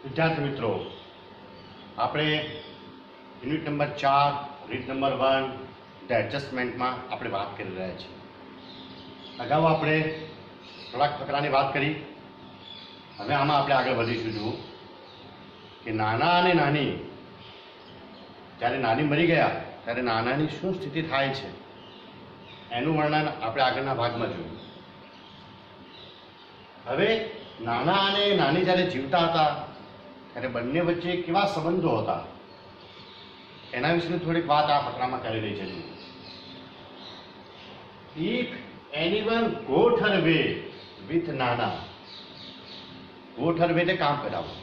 વિદ્યાર્થી મિત્રો, આપણે unit number 4 read number 1 the એડજસ્ટમેન્ટમાં આપણે વાત કરી રહ્યા છીએ. અગાઉ આપણે થોડાક ફકરાની વાત કરી. હવે આમાં આપણે આગળ વધીશું. જુઓ કે નાના અને નાની, જ્યારે નાની મરી ગયા ત્યારે નાનાની શું સ્થિતિ થાય છે એનું વર્ણન આપણે આગળના ભાગમાં જોયું. હવે નાના અને નાની જ્યારે જીવતા હતા ત્યારે બંને વચ્ચે કેવા સંબંધો હતા એના વિશેની થોડીક વાત આ ફકરામાં કરી રહી છે. If anyone got her way with નાના, ગોટ હર વે એટલે કામ કઢાવવું.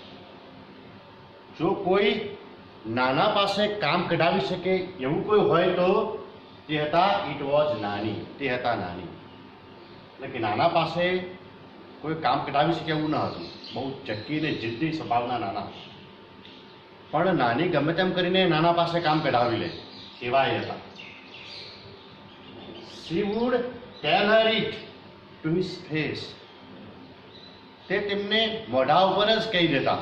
જો કોઈ નાના પાસે કામ કઢાવી શકે એવું કોઈ હોય તો તે હતા ઇટ વોઝ નાની, તે હતા નાની. એટલે કે નાના પાસે કોઈ કામ કઢાવી શકે એવું ન હતું. બહુ ચક્કી ને જિદ્દી સ્વભાવના નાના, પણ નાની ગમે તેમ કરીને નાના પાસે કામ કઢાવી લે એવા એ હતા. She would tell her it to his face. તે તેમને મોઢા ઉપર જ કહી દેતા.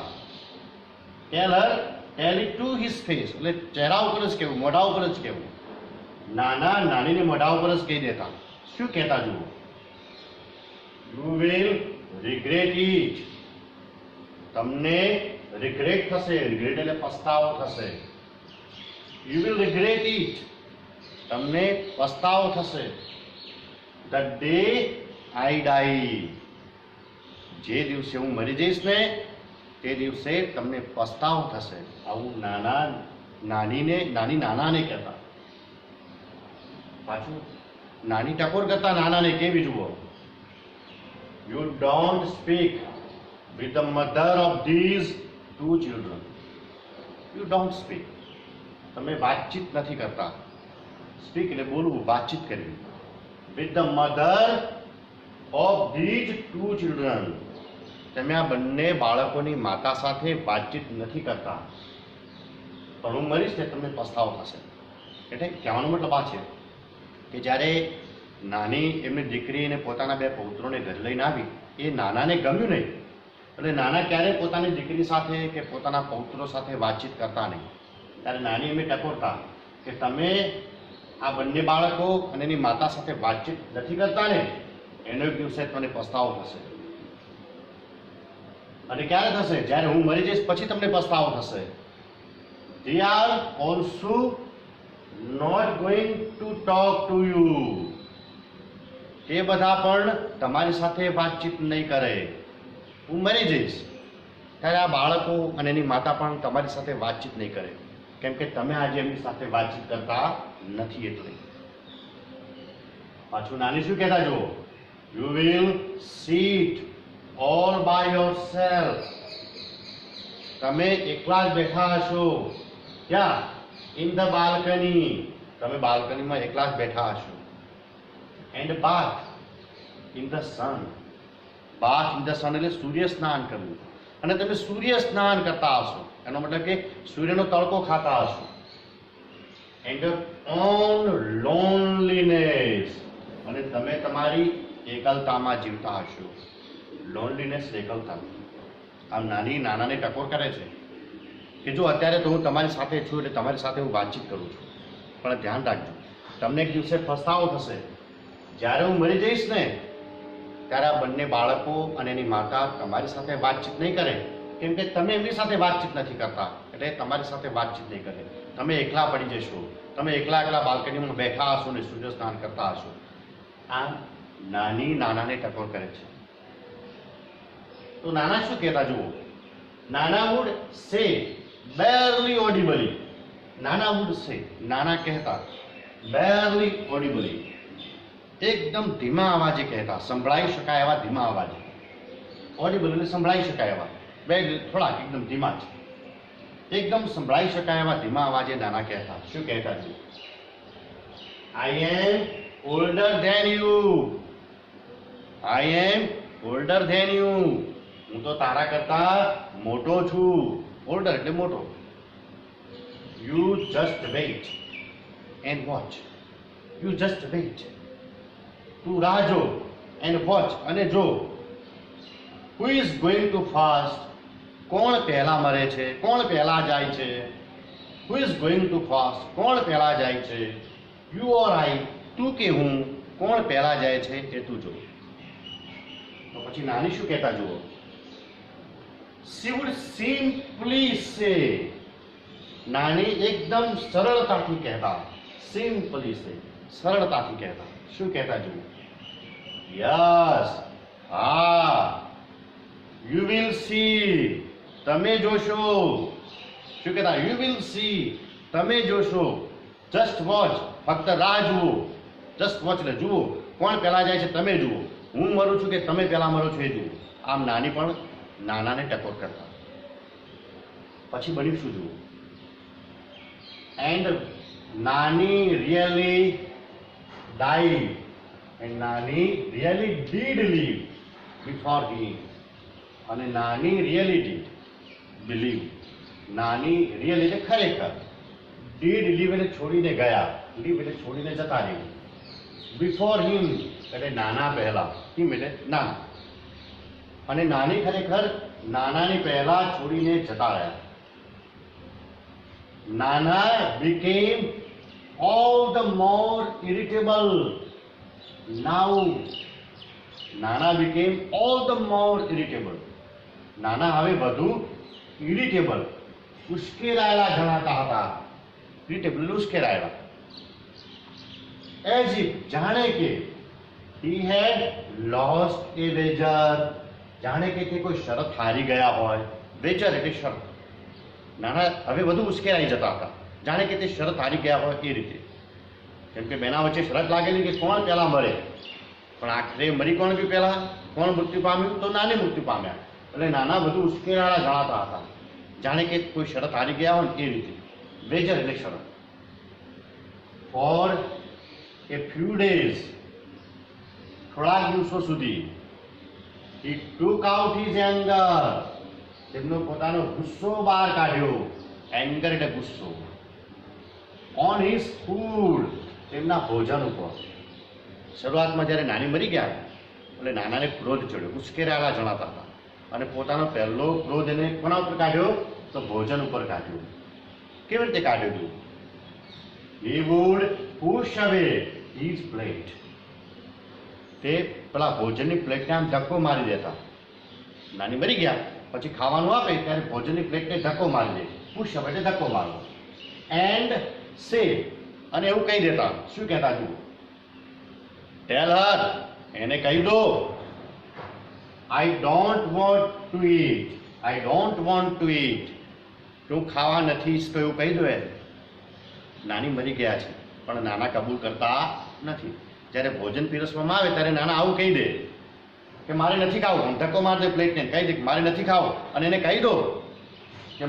tell it to his face એટલે ચહેરા ઉપર જ કહેવું, મોઢા ઉપર જ કહેવું. નાના નાનીને મોઢા ઉપર જ કહી દેતા. શું કહેતા જુઓ, you will regret it. તમને રિગ્રેટ થશે. રિગ્રેટ એટલે પસ્તાવો થશે. You will regret it. તમને પસ્તાવો થશે. The day I die. જે દિવસે હું મરી જઈશ ને તે દિવસે તમને પસ્તાવો થશે. આવું નાની નાનાને કહેતા. પાછું નાની ટકોર કરતા નાનાને કેવી જુઓ, You don't speak with the mother of these two children. You don't speak. તમે વાતચીત નથી કરતા. સ્પીક એટલે બોલવું, વાતચીત કરવી. With the mother of these two children. તમે આ બંને બાળકોની માતા સાથે વાતચીત નથી કરતા. પણ હું મરીશ ને તમને પસ્તાવો થશે. એટલે કહેવાનો મતલબ આ છે કે જ્યારે નાની એમની દીકરીને પોતાના બે પૌત્રોને ઘરે લઈને આવી, એ નાનાને ગમ્યું નહીં. એટલે નાના ક્યારેય પોતાની દીકરી સાથે કે પોતાના પૌત્રો સાથે વાતચીત કરતા નહીં. ત્યારે નાની એમને ટકોરતા કે તમે આ બંને બાળકો અને એની માતા સાથે વાતચીત નથી કરતા ને, એનો એક દિવસે તમને પસ્તાવો થશે. અને ક્યારે થશે? જ્યારે હું મરી જઈશ પછી તમને પસ્તાવો થશે. They are also not going to talk to you. તે બધા પણ તમારી સાથે વાતચીત નહીં કરે. હું મરી જઈશ ત્યારે આ બાળકો અને એની માતા પણ તમારી સાથે વાતચીત નહીં કરે, કેમ કે તમે આજે એમની સાથે વાતચીત કરતા નથી. એટલે પાછું નાની શું કહેતા જુઓ, You will sit all by yourself. તમે એકલા જ બેઠા હશો. ક્યાં? In the balcony. તમે બાલ્કનીમાં એકલા જ બેઠા હશો. And bath in the sun. Bath in the sun એટલે સૂર્ય સ્નાન કરવું. અને તમે સૂર્ય સ્નાન કરતા હશો, એનો મતલબ કે સૂર્યનો તડકો ખાતા હશો. And your own loneliness. અને તમે તમારી એકલતામાં જીવતા હશો. લોનલીનેસ, એકલતા. આમ નાની નાનાને ટકોર કરે છે કે જો અત્યારે તો હું તમારી સાથે છું એટલે તમારી સાથે હું વાતચીત કરું છું, પણ ધ્યાન રાખજો તમને એક દિવસે પસ્તાવો થશે. જ્યારે હું મરી જઈશ ને ત્યારે આ બંને બાળકો અને એની માતા તમારી સાથે વાતચીત નહીં કરે, કેમ કે તમે એમની સાથે વાતચીત નથી કરતા. એટલે તમારી સાથે વાતચીત નહીં કરે. તમે એકલા પડી જશો. તમે એકલા બાલ્કનીમાં બેઠા હશો ને સૂર્ય સ્નાન કરતા હશો. આ નાની નાનાને ટકોર કરે છે. તો નાના શું કહેતા જુઓ, નાના વુડ સે barely audibly. નાના વુડ સે, નાના કહેતા barely audibly, એકદમ ધીમા અવાજે કહેતા, સંભળાઈ શકાય એવા ધીમા અવાજે. ઓડિબલ એટલે સંભળાઈ શકાય એવા, બે થોડાક એકદમ ધીમા છે. એકદમ સંભળાઈ શકાય એવા ધીમા અવાજે નાના કહેતા. શું કહેતા છે? I am older than you. I am older than you. હું તો તારા કરતા મોટો છું. ઓલ્ડર એટલે મોટો. You just wait and watch. You just wait. તું રાહ જો and watch, અને જો. Who is going to fast કોણ પહેલા મરે છે, કોણ પહેલા જાય છે, who is going to fast, કોણ પહેલા જાય છે, યુ ઓર આઈ, તું કે હું, કોણ પહેલા જાય છે એ તું જો. તો પછી નાની શું કહેતા જુઓ, she would simply say, નાની એકદમ સરળતાથી કહેતા, simply say, સરળતાથી કહેતા. શું કહેતા જુઓ, યસ, હા, યુ વિલ સી, તમે જોશો. શું કહેતા, યુ વિલ સી, તમે જોશો. જસ્ટ વોચ, ફક્ત રાહ જુઓ. જસ્ટ વોચ એટલે જુઓ, કોણ પહેલા જાય છે તમે જુઓ, હું મરું છું કે તમે પહેલા મરો છો એ જુઓ. આમ નાની પણ નાનાને ટકોર કરતા. પછી બન્યું શું જુઓ, એન્ડ નાની રિયલી died and નાની really did live before him. અને નાની રિયલી did believe, નાની રિયલી એટલે ખરેખર, did live એટલે છોડીને ગયા, live એટલે છોડીને જતા રહેવું, before him એટલે નાના પહેલા, him એટલે નાના. અને નાની ખરેખર નાનાની પહેલા છોડીને જતા રહ્યા. નાના became all the more irritable now. નાના became all the more irritable. નાના હવે વધુ irritable, ઉશ્કેરાયેલા જણાતા હતા. irritable ઉશ્કેરાયેલા. as if જાણે કે he had lost a wager, જાણે કે તે કોઈ શરત હારી ગયા હોય. વેચર એટલે શરત. નાના હવે વધુ ઉશ્કેરાઈ જતા હતા, જાણે કે તે શરત હારી ગયા હોય એ રીતે. કેમ કે બેના વચ્ચે શરત લાગેલી કે કોણ પહેલા મરે, પણ આખરે મરી કોણ બી પહેલા, કોણ મૃત્યુ પામ્યું, તો નાની મૃત્યુ પામ્યા. એટલે નાના વધુ ઉશ્કેરાળા જણાતા હતા, જાણે કે કોઈ શરત હારી ગયા હોય એ રીતે. વેજર એટલે શરત. ફોર એ ફ્યુ ડેઝ, થોડાક દિવસો સુધી, he took out his anger, તેમનો પોતાનો ગુસ્સો બહાર કાઢ્યો. એંગર એટલે ગુસ્સો. ઓન હિઝ ફૂડ, તેમના ભોજન ઉપર. શરૂઆતમાં જ્યારે નાની મરી ગયા એટલે નાનાને ક્રોધ ચડ્યો, ઉશ્કેરાયેલા જણાતા હતા. અને પોતાનો પહેલો ક્રોધ એને કોના ઉપર કાઢ્યો, તો ભોજન ઉપર કાઢ્યો. કેવી રીતે કાઢ્યો હતું, he would push away his plate, તે પેલા ભોજનની પ્લેટને આમ ધક્કો મારી દેતા. નાની મરી ગયા પછી ખાવાનું આપે ત્યારે ભોજનની પ્લેટને ધક્કો મારી દે. પુશ અવે એટલે ધક્કો મારવો. એન્ડ સે, અને એવું કહી દેતા. શું કહેતા જુઓ, ટેલ હર, એને કહી દો, I don't want to eat, I don't want to eat, હું ખાવા નથી ઈચ્છતો, એવું કહી દો. એ નાની મરી ગયા છે પણ નાના કબૂલ કરતા નથી. જ્યારે ભોજન પીરસવામાં આવે ત્યારે નાના આવું કહી દે કે મારે નથી ખાવું. ધક્કો માર દે પ્લેટને, કહી દે કે મારે નથી ખાવું, અને એને કહી દો કે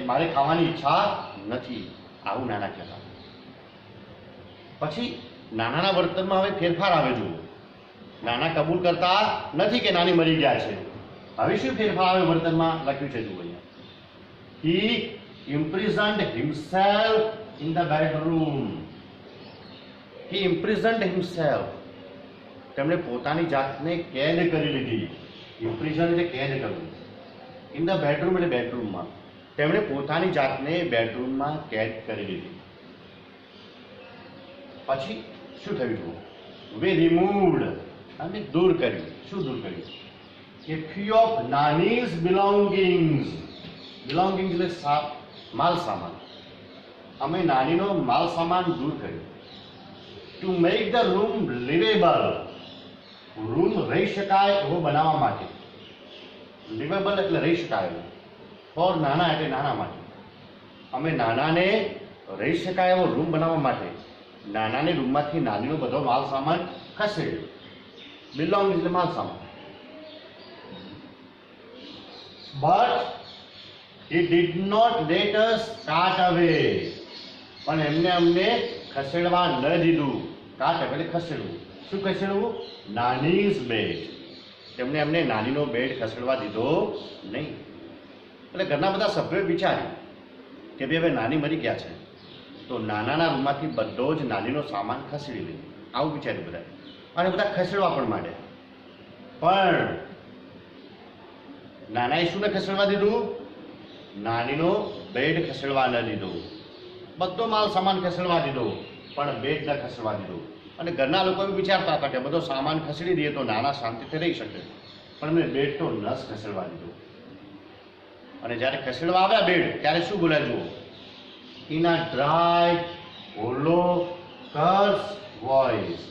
મારે ખાવાની ઈચ્છા નથી. આવું નાના કહેતા. પછી નાનાના વર્તનમાં હવે ફેરફાર આવે. જુઓ, નાના કબૂલ કરતા નથી કે નાની મરી ગયા છે. હવે શું ફેરફાર આવે વર્તનમાં, લખ્યું છે જુઓ અહીંયા, he imprisoned himself in the bedroom. he imprisoned himself, તેમણે પોતાની જાતને કેદ કરી લીધી. ઇમ્પ્રિઝન એટલે કેદ કરવું. ઇન ધ બેડરૂમ એટલે બેડરૂમમાં. તેમણે પોતાની જાતને બેડરૂમમાં કેદ કરી લીધી. પછી શું થયું જુઓ, વે રિમૂવ્ડ, અને દૂર કર્યું. શું દૂર કર્યું, એ ફ્યુ ઓફ નાનીઝ બિલોંગિંગ્સ. બિલોંગિંગ્સ એટલે માલ સામાન. અમે નાનીનો માલ સામાન દૂર કર્યો. To make the room liveable, room રહી શકાય એવો બનાવવા માટે. લિવેબલ એટલે રહી શકાય એવો. ફોર નાના એટલે નાના માટે. અમે નાનાને રહી શકાય એવો રૂમ બનાવવા માટે નાનાની રૂમમાંથી નાનીનો બધો માલ સામાન ખસેડ્યો. બિલોંગ એટલે માલ સામાન. But he did not let us cart away, પણ એમને અમને ખસેડવા ન દીધું. કાટ એટલે ખસેડવું. શું ખસેડવું, નાનીઝ બેડ. તેમણે અમને નાનીનો બેડ ખસેડવા દીધો નહીં. એટલે ઘરના બધા સભ્યોએ વિચાર્યું કે ભાઈ હવે નાની મરી ગયા છે તો નાનાના રૂમમાંથી બધો જ નાનીનો સામાન ખસેડી લઈએ. આવું વિચાર્યું બધા, અને બધા ખસેડવા પણ માંડ્યા. પણ નાનાએ શું ને ખસેડવા દીધું, નાનીનો બેડ ખસેડવા ન દીધો, બધો માલ સામાન ખસેડવા દીધો, પણ બેડ ન ખસેડવા દીધો. અને ઘરના લોકો એવું વિચારતા હતા કે બધો સામાન ખસેડી દઈએ તો નાના શાંતિથી રહી શકે, પણ એમને બેડ તો ન ખસેડવા દીધો. અને જ્યારે ખસેડવા આવ્યા બેડ, ત્યારે શું બોલ્યા જુઓ, in a dry hollow curse voice.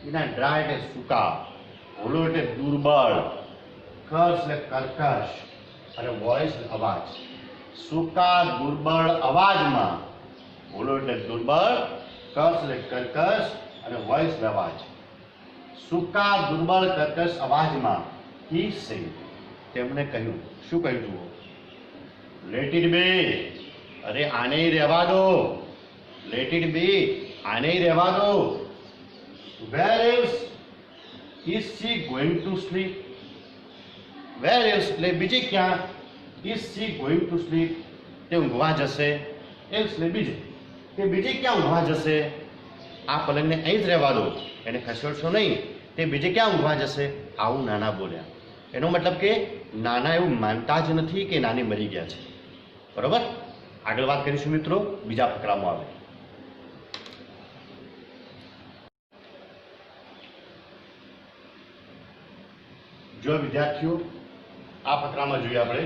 In a dry એટલે સૂકા, હોલો એટલે દુર્બળ, કર્સ એટલે કર્કશ, અને વોઇસ અવાજ. સૂકા દુર્બળ અવાજમાં, હોલો એટલે દુર્બળ, કર્સ એટલે કર્કશ, અને વોઇસ અવાજ. સૂકા દુર્બળ કર્કશ અવાજમાં he said, તેમણે કહ્યું, શું કહ્યું જુઓ, લેટ ઇટ બે, અરે આને રહેવા દો, લેટ ઇટ બે, આને રહેવા દો. Where else is she going to sleep? Where else એટલે બીજે ક્યાં, is she going to sleep, તે ઊંઘવા જશે. એલ્સ એટલે બીજે, તે બીજે ક્યાં ઊંઘવા જશે? આ પલંગને અહીં જ રહેવા દો, એને ખસેડશો નહીં, તે બીજે ક્યાં ઊંઘવા જશે? આવું નાના બોલ્યા. એનો મતલબ કે નાના એવું માનતા જ નથી કે નાની મરી ગયા છે. બરોબર, આગળ વાત કરીશું મિત્રો, બીજા ફકરામાં આવે. જો વિદ્યાર્થીઓ, આ ફકરામાં જોઈએ આપણે,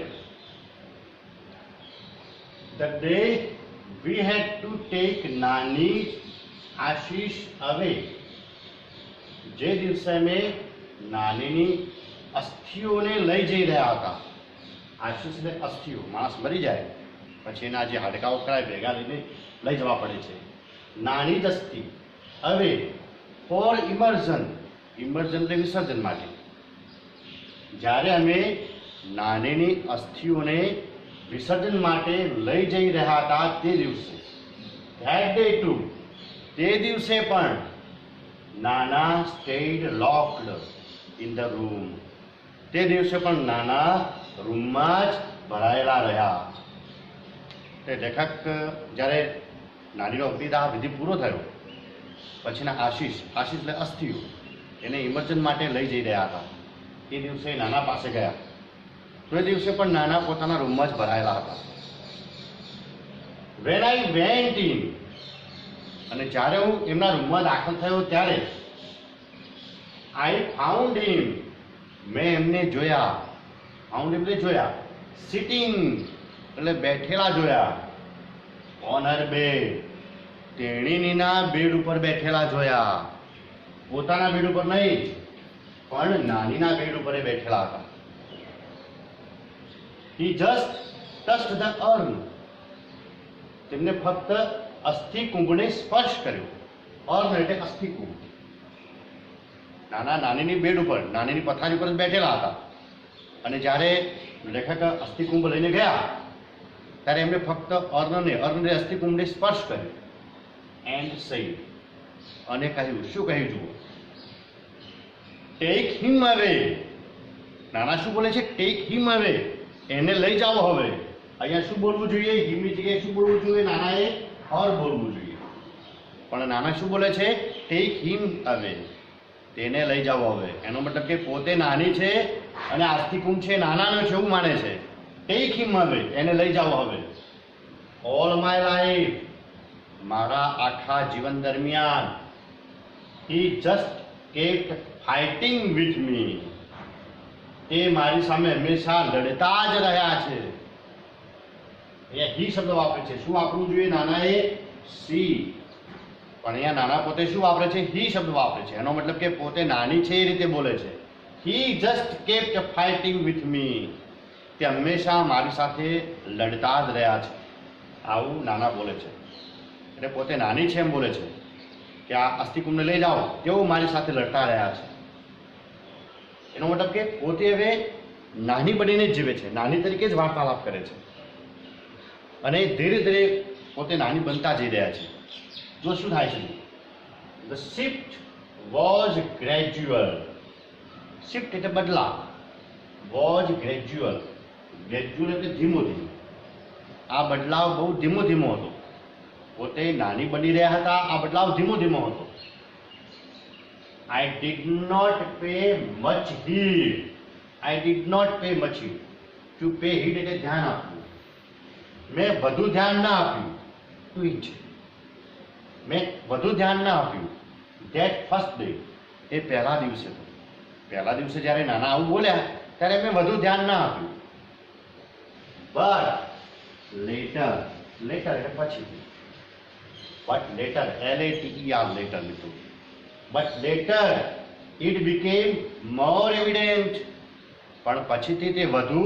the day we had to take નાની આશીષ અવે. જે દિવસે અમે નાનીની અસ્થિઓને લઈ જઈ રહ્યા હતા. આશીષ એટલે અસ્થિઓ, માણસ મરી જાય પછી એના જે હાડકાઓ કરાય ભેગા લઈને લઈ જવા પડે છે. નાની જ અસ્થિ હવે ફોર ઇમર્ઝન, ઇમર્ઝન એટલે વિસર્જન માટે. જ્યારે અમે નાનીની અસ્થિઓને વિસર્જન માટે લઈ જઈ રહ્યા હતા તે દિવસે, ધેટ ડે ટુ, તે દિવસે પણ નાના stayed locked in the room. તે દિવસે પણ નાના રૂમમાં જ ભરાયેલા રહ્યા. તે લેખક જ્યારે નાનીનો અગ્નિદાહ વિધિ પૂરો થયો પછીના આશીષ, આશીષ એટલે અસ્થિઓ, એને ઇમર્જન માટે લઈ જઈ રહ્યા હતા. તે દિવસે નાના પાસે ગયા તો એ દિવસે પણ નાના પોતાના રૂમમાં જ ભરાયેલા હતા. વેન આઈ વેન્ટ ઇન, અને જ્યારે હું એમના રૂમમાં દાખલ થયો ત્યારે આઈ ફાઉન્ડ હિમ, મેં એમને જોયા. ફાઉન્ડ એટલે જોયા. સિટિંગ એટલે બેઠેલા જોયા. ઓન હર બેડ, તેણીના બેડ ઉપર બેઠેલા જોયા. પોતાના બેડ ઉપર નહીં, પણ નાનીના બેડ ઉપર બેઠેલા હતા. He just touched the urn, તેમને ફક્ત અસ્થિ કુંભને સ્પર્શ કર્યો. અર્ન એટલે અસ્થિ કુંભ. નાના નાનીની બેડ ઉપર, નાનીની પથારી ઉપર જ બેઠેલા હતા. અને જ્યારે લેખક અસ્થિ કુંભ લઈને ગયા ત્યારે એમને ફક્ત અર્નને અસ્થિ કુંભને સ્પર્શ કર્યો. એન્ડ સેડ, અને કહ્યું, શું કહ્યું જુઓ, ટેક હિમ અવે. નાના શું બોલે છે? ટેક હિમ અવે, એને લઈ જાઓ હવે. અહીંયા શું બોલવું જોઈએ? હિમની જગ્યાએ શું બોલવું જોઈએ? નાનાએ ઓર બોલવું જોઈએ. પણ નાના શું બોલે છે? ટેક હિમ અવે, તેને લઈ જાઓ હવે. એનો મતલબ કે પોતે નાની છે અને આસ્તિકુંભ છે નાનાનો છે એવું માને છે. ટેક હિમ અવે, એને લઈ જાઓ હવે. ઓલ માય લાઈફ, મારા આખા જીવન દરમિયાન, he just kept fighting with me, એ મારી સામે હંમેશા લડતા જ રહ્યા છે. અહીંયા હી શબ્દ વાપરે છે. શું વાપરવું જોઈએ નાનાએ? સી. પણ અહીંયા નાના પોતે શું વાપરે છે? હી શબ્દ વાપરે છે. એનો મતલબ કે પોતે નાની છે એ રીતે બોલે છે. હી જસ્ટ કેપ્ટ ફાઇટિંગ વિથ મી, તે હંમેશા મારી સાથે લડતા જ રહ્યા છે. આવું નાના બોલે છે. એટલે પોતે નાની છે એમ બોલે છે કે આ અસ્થિકુંભને લઈ જાઓ, તેઓ મારી સાથે લડતા રહ્યા છે. એનો મતલબ કે પોતે હવે નાની બનીને જ જીવે છે, નાની તરીકે જ વાર્તાલાપ કરે છે. અને ધીરે ધીરે પોતે નાની બનતા જઈ રહ્યા છે. જો શું થાય છે, the shift was gradual. Shift એટલે બદલાવ, વોઝ ગ્રેજ્યુઅલ. ગ્રેજ્યુઅલ એટલે ધીમો ધીમો. આ બદલાવ બહુ ધીમો ધીમો હતો. પોતે નાની બની રહ્યા હતા, આ બદલાવ ધીમો ધીમો હતો. I did not pay much heed. I did not pay much heed. To pay heed એટલે ધ્યાન આપવું. મેં વધુ ધ્યાન ના આપ્યું ટુ ઇટ. મેં વધુ ધ્યાન ના આપ્યું. ધેટ ફર્સ્ટ ડે, એ પહેલા દિવસે તો. પહેલા દિવસે જ્યારે નાના આવું બોલ્યા ત્યારે મેં વધુ ધ્યાન ના આપ્યું. બટ લેટર, લેટર એટલે પછી. બટ લેટર, LATER, લેટર મિત્રો. બટ લેટર ઇટ બીકેમ મોર એવિડન્ટ. પણ પછીથી તે વધુ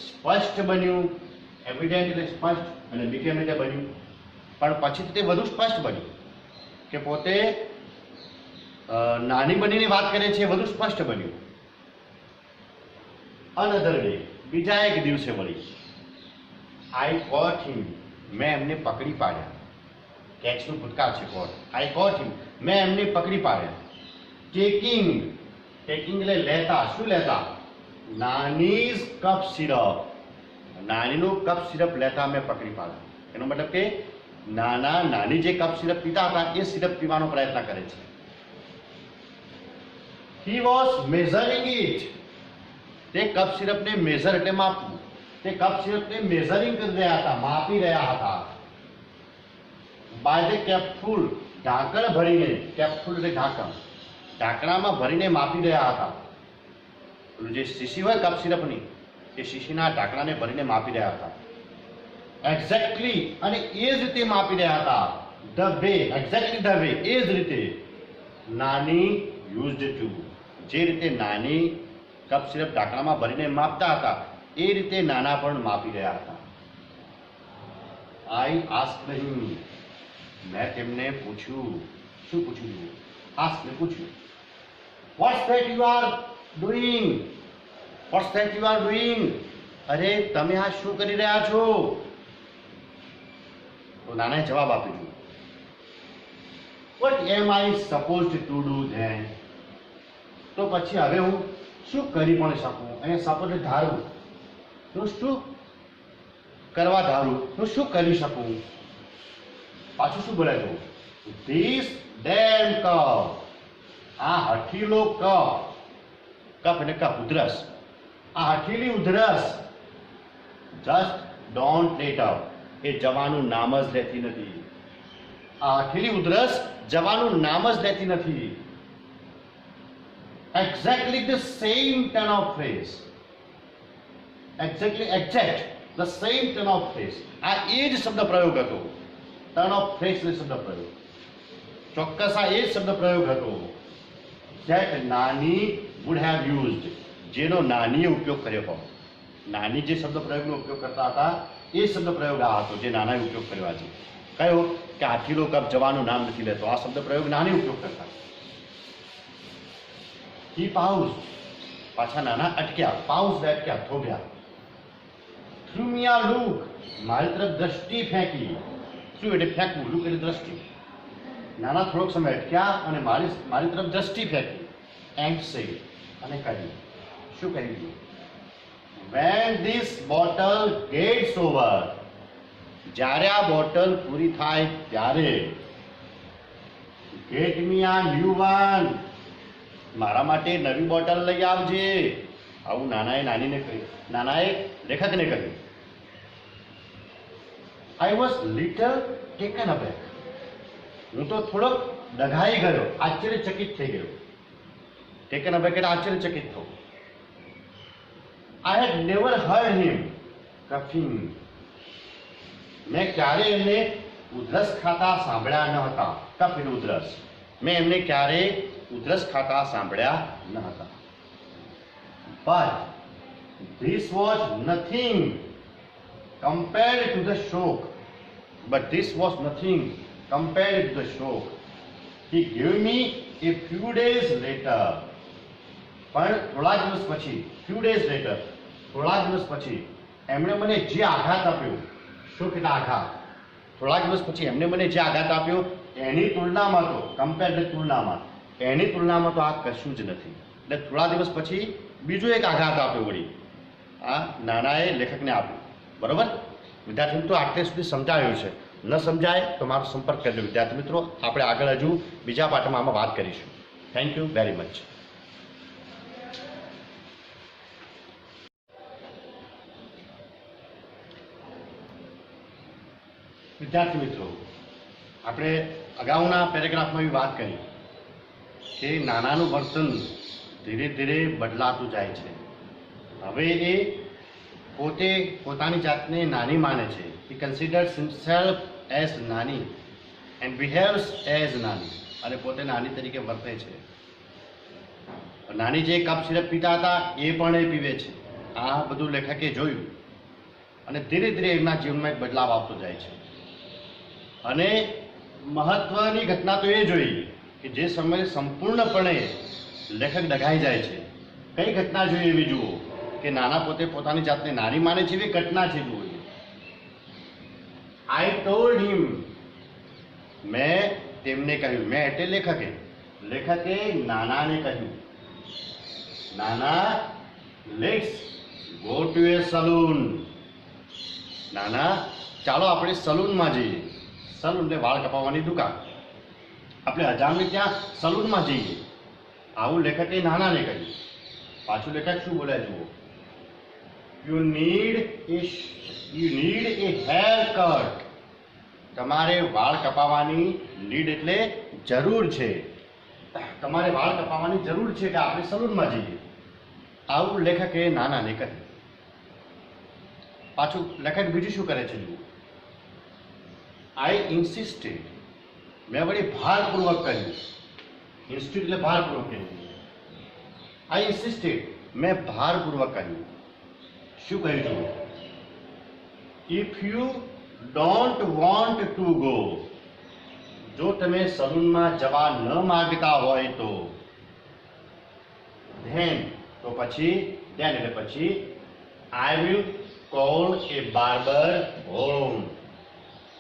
સ્પષ્ટ બન્યું. એવિડન્ટ એટલે સ્પષ્ટ અને બીકેમ એટલે બન્યું. પણ પછીથી તે વધુ સ્પષ્ટ બન્યું કે પોતે નાની બનીને વાત કરે છે, વધુ સ્પષ્ટ બન્યું. અનધર ડે, બીજા એક દિવસે વળી, આઈ કોટ હિમ, મેં એમને પકડી પાડ્યા. કેચનું ભૂતકાળ છે કોટ. આઈ કોટ હિમ, મેં એમને પકડી પાડ્યા. ટેકિંગ, ટેકિંગ એટલે લેતા. શું લેતા? નાની કપ સિરપ. નાનીનું કપ સિરપ લેતા મેં પકડી પાડ્યા. એનો મતલબ કે નાની જે કપ સિરપ પીતા હતા એ સિરપ પીવાનો પ્રયત્ન કરે છે. He was measuring it. તે કપ સિરપને મેઝર એટલે માપવું. તે કપ સિરપને મેઝરિંગ કરી રહ્યા હતા, માપી રહ્યા હતા. બાય ધ કેપફુલ, ઢાંકણ ભરીને. કેપફુલ એટલે ઢાંકણ. ઢાંકણામાં ભરીને માપી રહ્યા હતા. પેલું જે શીશી હોય કપ સિરપની, એ શીશીના ઢાંકણાને ભરીને માપી રહ્યા હતા. એક્ઝેક્ટલી, અને એ જ રીતે માપી રહ્યા હતા. The way, exactly the way, એ જ રીતે નાની યુઝડ ટુ, જે રીતે નાની કપ સિરપ ઢાંકણામાં ભરીને માપતા હતા એ રીતે નાના પણ માપી રહ્યા હતા. આઈ આસ્ક્ડ હિમ, મેં તેમને પૂછ્યું. શું પૂછ્યું? આસ્ક્ડ, પૂછ્યું. What's that you are doing? What's that you are doing? અરે તમે આ શું કરી રહ્યા છો? તો નાનાએ જવાબ આપ્યો. What am I supposed to do then? તો પછી હવે હું શું કરી પણ શકું? અને સપોઝ ધારું, હું શું કરવા ધારું? હું શું કરી શકું? પાછું શું બોલાય તો? ધીસ ડેમ કફ, આ હઠીલો કફ. કફ એટલે કફ, ઉધરસ. આ હઠીલી ઉધરસ જસ્ટ ડોન્ટ લેટ અપ, એ જવાનું નામ જ લેતી નથી. આ હઠીલી ઉધરસ જવાનું નામ જ લેતી નથી. Exactly the same turn of phrase. Exact, the same turn of phrase. આ એ જ શબ્દ પ્રયોગ હતો. ટર્ન ઓફ ફ્રેશ એટલે શબ્દ પ્રયોગ. ચોક્કસ આ એ જ શબ્દ પ્રયોગ હતો. That નાની would have used, જેનો નાનીએ ઉપયોગ કર્યો હતો. નાની જે શબ્દ પ્રયોગનો ઉપયોગ કરતા હતા એ શબ્દ પ્રયોગ આ હતો જે નાનાએ ઉપયોગ કર્યો છે. કયો? કે હાથીલો કપ જવાનું નામ નથી લેતો. આ શબ્દ પ્રયોગ નાની ઉપયોગ કરતા. He paused, પાછા નાના અટક્યા. પાઉઝ અટક્યા, થોભ્યા. Threw me a look, મારી તરફ દ્રષ્ટિ ફેંકી. શું એટલે ફેંકવું? લુક એટલે દ્રષ્ટિ. નાના થોડોક સમય અટક્યા અને મારી તરફ દ્રષ્ટિ ફેંકી. એન્ડ said, અને કહ્યું. શું કહ્યું? When this bottle gets over, જ્યારે આ બોટલ પૂરી થાય ત્યારે, get me a new one, મારા માટે નવી બોટલ લઈ આવજે. આવું નાનાએ નાનીને કહ્યું. નાનાએ લેખકને કહ્યું. આઈ વોઝ લિટલ ટેકન અબેક, હું તો થોડોક ડઘાઈ ગયો, આશ્ચર્યચકિત થઈ ગયો. ટેકન અબેક એટલે આશ્ચર્યચકિત થવું. આઈ હેડ નેવર હર્ડ હિમ કફિંગ, મેં ક્યારે એમને ઉધરસ ખાતા સાંભળ્યા ન હતા. કફ એટલે ઉધરસ. મેં એમને ક્યારે ઉધરસ ખાતા સાંભળ્યા ન હતા. But this was nothing compared to the shock. But this was nothing compared to the shock he gave me a few days later. પણ થોડા દિવસ પછી, few days later, થોડા દિવસ પછી એમણે મને જે આઘાત આપ્યો. શું કેટલા આઘાત? થોડા દિવસ પછી એમણે મને જે આઘાત આપ્યો એની તુલનામાં તો, કમ્પેર્ડ તુલનામાં, એની તુલનામાં તો આ કશું જ નથી. એટલે થોડા દિવસ પછી બીજો એક આઘાત આપ્યો વળી. આ નાનાએ લેખકને આપ્યું. બરોબર વિદ્યાર્થી મિત્રો? આટલે સુધી સમજાયું છે. ન સમજાય તો મારો સંપર્ક કરજો વિદ્યાર્થી મિત્રો. આપણે આગળ હજુ બીજા પાઠમાં આમાં વાત કરીશું. Thank you very much. વિદ્યાર્થી મિત્રો, આપણે અગાઉના પેરેગ્રાફમાં એવી વાત કરી કે નાનાનું વર્તન ધીરે ધીરે બદલાતું જાય છે. હવે એ પોતે પોતાની જાતને નાની માને છે. હી કન્સિડર્સ હિમસેલ્ફ એઝ નાની એન્ડ બિહેવ્સ એઝ નાની, અને પોતે નાની તરીકે વર્તે છે. નાની જે કપ સિરપ પીતા હતા એ પણ એ પીવે છે. આ બધું લેખકે જોયું અને ધીરે ધીરે એમના જીવનમાં એક બદલાવ આવતો જાય છે. અને મહત્વની ઘટના તો એ જોઈ કે જે સમયે સંપૂર્ણપણે લેખક ડઘાઈ જાય છે. કઈ ઘટના જોઈએ એવી જુઓ કે નાના પોતે પોતાની જાતને નાની માને છે એવી ઘટના છે. જુઓ, આઈ ટોલ્ડ હિમ, મેં તેમને કહ્યું. મેં એટલે લેખકે નાનાને કહ્યું, નાના, let's go to A salon. નાના, ચાલો આપણે સલૂનમાં જઈએ. સલૂન એટલે વાળ કપાવવાની દુકાન. આપણે હજામની ત્યાં સલૂનમાં જઈએ. આવું લેખકે નાનાને કહ્યું. પાછું લેખક શું બોલ્યા જુઓ, you need A hair cut. તમારે વાળ કપાવવાની નીડ એટલે જરૂર છે. તમારે વાળ કપાવવાની જરૂર છે કે આપણે સલૂનમાં જઈએ. આવું લેખકે નાનાને કહ્યું. પાછું લેખક બીજું શું કરે છે જુઓ, આઈ ઇન્સિસ્ટેડ, મેં વળી ભારપૂર્વક કહ્યું. ઇન્સ્ટિટ્યૂટ એટલે ભારપૂર્વક કહ્યું. આઈ ઇન્સિસ્ટેડ, મેં ભારપૂર્વક કહ્યું. શું કહ્યું જુઓ, if you don't want to go, જો તમે સલૂનમાં જવા ન માંગતા હોય તો, ધેન, તો પછી, ધેન એટલે પછી, I will call A barber home,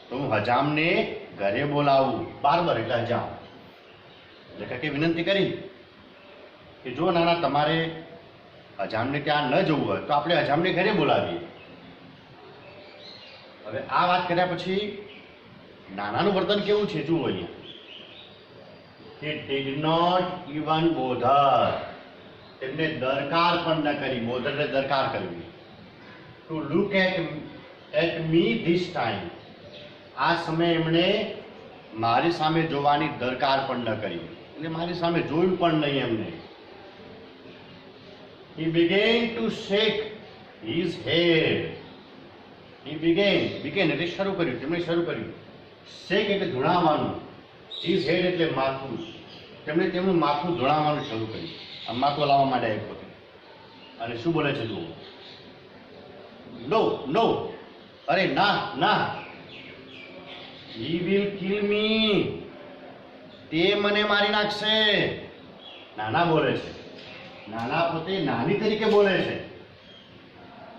તો હું હજામને ઘરે બોલાવું. બાર્બર એટલે હજામ. લેખકે વિનંતી કરી કે જો નાના તમારે હજામને ત્યાં ન જવું હોય તો આપણે હજામને ઘરે બોલાવીએ. હવે આ વાત કર્યા પછી નાનાનું વર્તન કેવું છે જુઓ અહીંયા. He did not even bother, તેમને દરકાર પણ ન કરી. બોધર એટલે દરકાર કરવી. To look at me this time, આ સમયે એમણે મારી સામે જોવાની દરકાર પણ ન કરી. એટલે મારી સામે જોયું પણ નહીં એમને. He began to shake his head. He began એટલે શરૂ કર્યું. તેમણે શરૂ કર્યું. શેક એટલે ધૂણાવવાનું. His head એટલે માથું. તેમણે તેમનું માથું ધૂણાવવાનું શરૂ કર્યું. આમ માથું હલાવવા માંડ્યા એક પોતે. અને શું બોલે છે જુઓ, નો નો, અરે ના ના, he will kill me, તે મને મારી નાખશે. નાના બોલે છે. નાના પોતે નાની તરીકે બોલે છે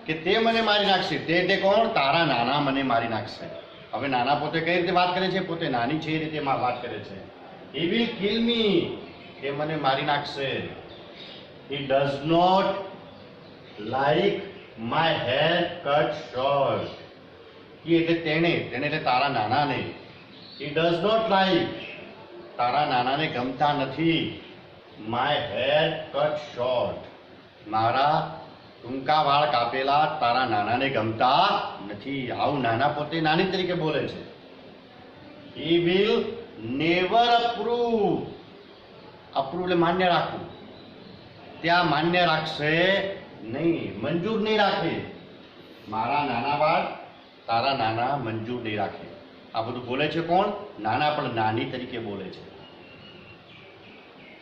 કે તે મને મારી નાખશે. તે કોણ? તારા નાના મને મારી નાખશે. હવે નાના પોતે કઈ રીતે વાત કરે છે? પોતે નાની છે એ રીતે વાત કરે છે. he will kill me, તે મને મારી નાખશે. he does not like my hair cut short. એ એટલે તેને એટલે તારા નાનાને. he does not like, તારા નાનાને ગમતા નથી. my hair cut short, મારા ટૂંકા વાળ કાપેલા તારા નાનાને ગમતા નથી. આવું નાના પોતે નાની તરીકે બોલે છે. he will never approve, એટલે માન્ય રાખવું. ત્યાં માન્ય રાખશે નહીં, મંજૂર નહીં રાખે. મારા નાના વાળ તારા નાના મંજૂર નહીં રાખે. આ બધું બોલે છે કોણ? નાના પણ નાની તરીકે બોલે છે.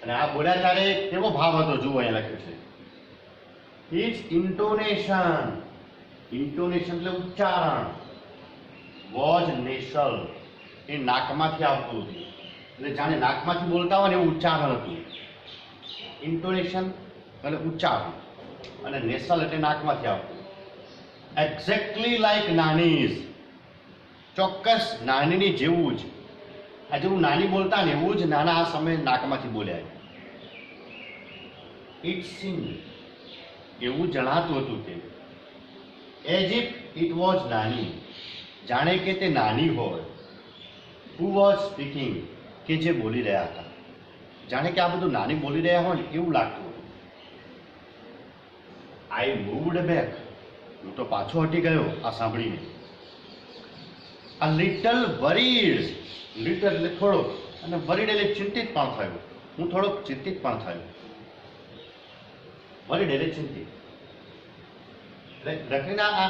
અને આ બોલ્યા ત્યારે કેવો ભાવ હતો જુઓ અહીંયા લખ્યું છે. His intonation, intonation એટલે ઉચ્ચારણ, was nasal, એ નાકમાંથી આવતું હતું. એટલે જાણે નાકમાંથી બોલતા હોય ને એવું ઉચ્ચારણ હતું. ઇન્ટોનેશન એટલે ઉચ્ચારણ, અને નેસલ એટલે નાકમાંથી આવતું. એક્ઝેક્ટલી લાઈક નાનીઝ, ચોક્કસ નાનીની જેવું જ. આ જેવું નાની બોલતા ને એવું જ નાના આ સમયે નાકમાંથી બોલ્યા. ઇટ સીમ, એવું જણાતું હતું તે, એઝ ઇફ ઇટ વોઝ નાની, જાણે કે તે નાની હોય. હુ વોઝ સ્પીકિંગ, કે જે બોલી રહ્યા હતા. જાણે કે આ બધું નાની બોલી રહ્યા હોય ને એવું લાગતું હતું. આઈ મૂવડ બેક, હું તો પાછો હટી ગયો આ સાંભળીને. a little worried. Little એટલે થોડોક, અને worried એટલે ચિંતિત પણ થયો. હું થોડોક ચિંતિત પણ થયો. worried એટલે ચિંતિત. એટલે લખીના આ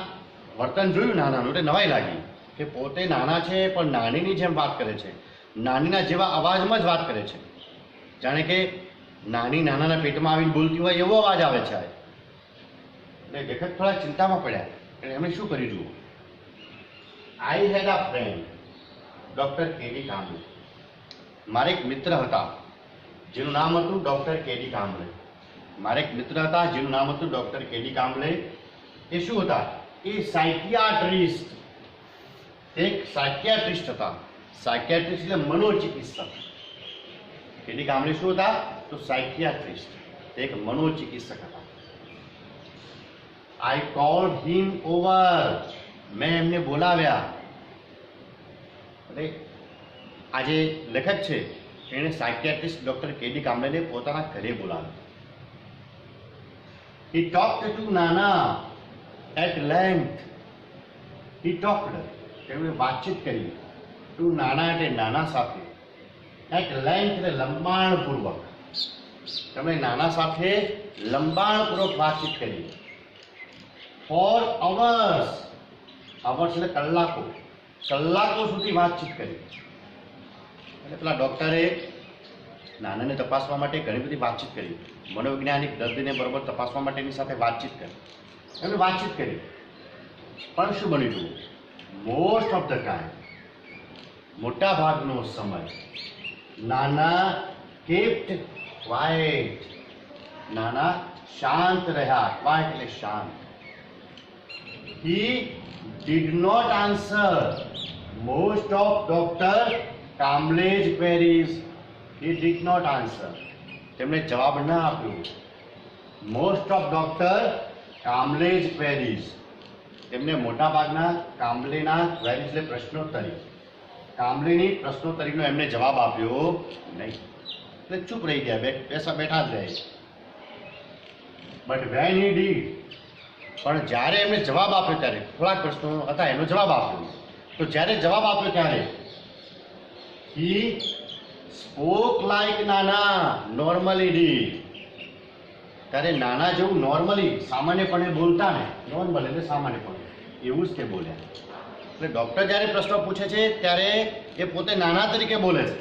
વર્તન જોયું નાનાનું એટલે નવાઈ લાગી કે પોતે નાના છે પણ નાનીની જેમ વાત કરે છે, નાનીના જેવા અવાજમાં જ વાત કરે છે, જાણે કે નાની નાનાના પેટમાં આવીને બોલતી હોય એવો અવાજ આવે છે. એટલે લેખક થોડા ચિંતામાં પડ્યા એટલે એમણે શું કરી જુઓ. આઈ હેડ અ ફ્રેન્ડ ડોક્ટર કેડી કામલે. મારે એક મિત્ર હતા જેનું નામ હતું ડોક્ટર કેડી કામલે. મારે એક મિત્ર હતા જેનું નામ હતું ડોક્ટર કેડી કામલે. એ શું હતા? એ સાયકિયાટ્રિસ્ટ, એક સાયકિયાટ્રિસ્ટ હતા. સાયકિયાટ્રિસ્ટ એટલે મનોચિકિત્સક. કેડી કામલે શું હતા? તો સાયકિયાટ્રિસ્ટ, એક મનોચિકિત્સક હતા. આઈ કોલ્ડ હિમ ઓવર. મેં એમને બોલાવ્યા. એટલે આ જે લેખક છે એણે સાયકિયાટ્રિસ્ટ ડોક્ટર કેડી કામલેને પોતાના ઘરે બોલાવ્યા. He talked to Nana at length. He talked. તેમણે વાતચીત કરી. ટુ નાના એટલે નાના સાથે. at length એટલે લંબાણપૂર્વક. તેમણે નાના સાથે લંબાણપૂર્વક વાતચીત કરી. for hours. hours એટલે કલાકો. કલાકો સુધી વાતચીત કરી. એટલે પેલા ડોક્ટરે નાનાને તપાસવા માટે ઘણી બધી વાતચીત કરી. મનોવૈજ્ઞાનિક દર્દીને બરોબર તપાસવા માટે એની સાથે વાતચીત કરી. એમણે વાતચીત કરી પણ શું બની ગયું? મોસ્ટ ઓફ ધ ટાઈમ, મોટા ભાગનો સમય, નાના કેપ્ટ ક્વાઇટ. નાના શાંત રહ્યા. ક્વાઇટ એટલે શાંત. He did not answer most of Dr. Kamble's queries. He did not answer. તેમણે જવાબ ના આપ્યો. મોસ્ટ ઓફ ડોક્ટર કામ્બલે's queries. તેમને મોટા ભાગના કામ્બલેના queries એટલે પ્રશ્નોત્તરી, કામ્બલેની પ્રશ્નોત્તરીનો એમને જવાબ આપ્યો નહીં. એટલે ચૂપ રહી ગયા, બેઠા જ રહે. બટ વેન હી ડીડ, પણ જ્યારે એમને જવાબ આપ્યો ત્યારે થોડાક પ્રશ્નો હતા એનો જવાબ આપ્યો. તો જ્યારે જવાબ આપ્યો ત્યારે હી સ્પોક લાઈક નાના નોર્મલી ડીડ. ત્યારે નાના જેવું નોર્મલી સામાન્યપણે બોલતા ને, નોર્મલ એટલે સામાન્યપણે એવું જ તે બોલ્યા. એટલે ડૉક્ટર જ્યારે પ્રશ્નો પૂછે છે ત્યારે એ પોતે નાના તરીકે બોલે છે.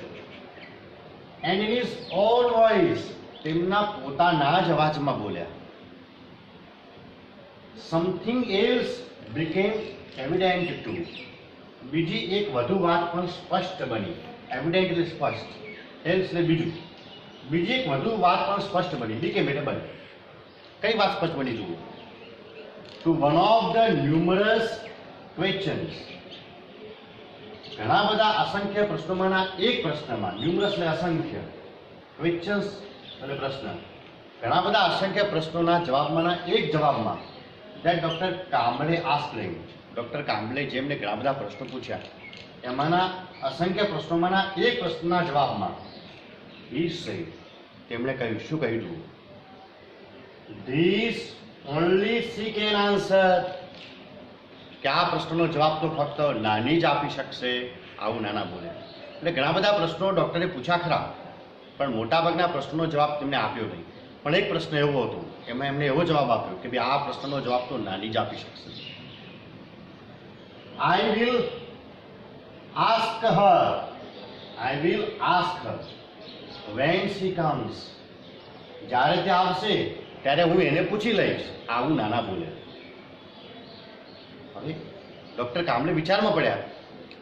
And in his own voice, તેમના પોતાના જ અવાજમાં બોલ્યા. Something else became evident to. બીજી એક વધુ વાત પણ સ્પષ્ટ બની. એવિડન્ટ એટલે સ્પષ્ટ, એલ્સ એટલે બીજું. બીજી એક વધુ વાત પણ સ્પષ્ટ બની. બીકેમ એટલે બની. કઈ વાત સ્પષ્ટ બની જુઓ. To one of the numerous questions. ઘણા બધા અસંખ્ય પ્રશ્નોમાંના એક પ્રશ્નમાં, ન્યુમરસ એટલે અસંખ્ય, ક્વેશ્ચન્સ એટલે પ્રશ્ન, ઘણા બધા અસંખ્ય પ્રશ્નોના જવાબમાંના એક જવાબમાં that doctor Kamble asked him, doctor Kamble જેમને ઘણા બધા પ્રશ્નો પૂછ્યા એમાંના અસંખ્ય પ્રશ્નોમાંના એક પ્રશ્નના જવાબમાં he said, તેમણે કહ્યું, શું કહ્યું? This only she can answer. કે આ પ્રશ્નનો જવાબ તો ફક્ત નાની જ આપી શકશે. આવું નાના બોલ્યા. એટલે ઘણા બધા પ્રશ્નો ડૉક્ટરે પૂછ્યા ખરા, પણ મોટાભાગના પ્રશ્નનો જવાબ તેમને આપ્યો નહીં. પણ એક પ્રશ્ન એવો હતો એમાં એમને એવો જવાબ આપ્યો કે ભાઈ આ પ્રશ્નનો જવાબ તો નાની જ આપી શકશે. I will ask her. I will ask her when she comes. જ્યારે તે આવશે ત્યારે હું એને પૂછી લઈશ. આવું નાના બોલ્યા. હવે ડૉક્ટર કામ્બલે વિચારમાં પડ્યા.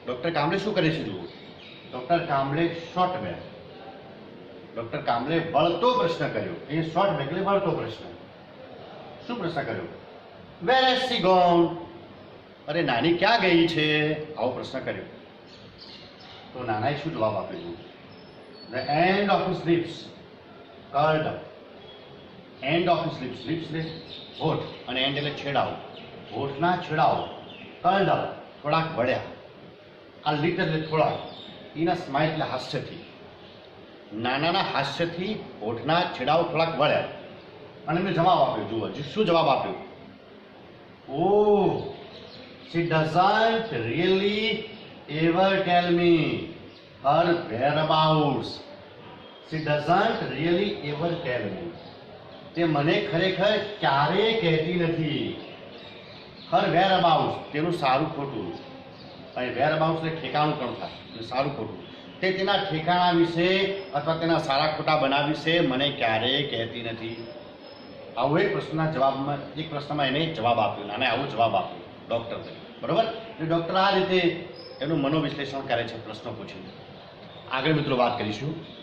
ડૉક્ટર કામ્બલે શું કરે છે જુઓ. Doctor Kamble shot back. Doctor Kamble વળતો પ્રશ્ન કર્યો. એ શોર્ટ બેક એટલે વળતો પ્રશ્ન. શું પ્રશ્ન કર્યો? Where has she gone? અરે નાની ક્યાં ગઈ છે? આવો પ્રશ્ન કર્યો. તો નાનાએ શું જવાબ આપ્યો? The end of his lips curled up. End of his lips, lips એટલે હોઠ અને એન્ડ એટલે છેડાઓ, હોઠના છેડાઓ કર્લ્ડ અપ થોડાક વળ્યા. આ લિટ એટલે થોડાક, એના સ્માઇલ એટલે હાસ્યથી, નાનાના હાસ્યથી હોઠના છેડાઓ થોડાક વળ્યા. અને એમને જવાબ આપ્યો. જુઓ શું જવાબ આપ્યો. ઓ she doesn't really ever tell me her whereabouts. She doesn't really ever tell me. તે મને ખરેખર ક્યારેય કહેતી નથી. હર whereabouts તેનું સારું ખોટું, અને whereabouts એટલે ઠેકાણું પણ થાય, એટલે સારું ખોટું. તે તેના ઠેકાણા વિશે અથવા તેના સારા ખોટા બનાવ વિશે મને ક્યારેય કહેતી નથી. આવો એક પ્રશ્નના જવાબમાં, એક પ્રશ્નમાં એને જવાબ આપ્યો અને આવો જવાબ આપ્યો ડૉક્ટર, બરોબર. એટલે ડૉક્ટર આ રીતે એનું મનોવિશ્લેષણ કરે છે પ્રશ્નો પૂછીને. આગળ મિત્રો વાત કરીશું.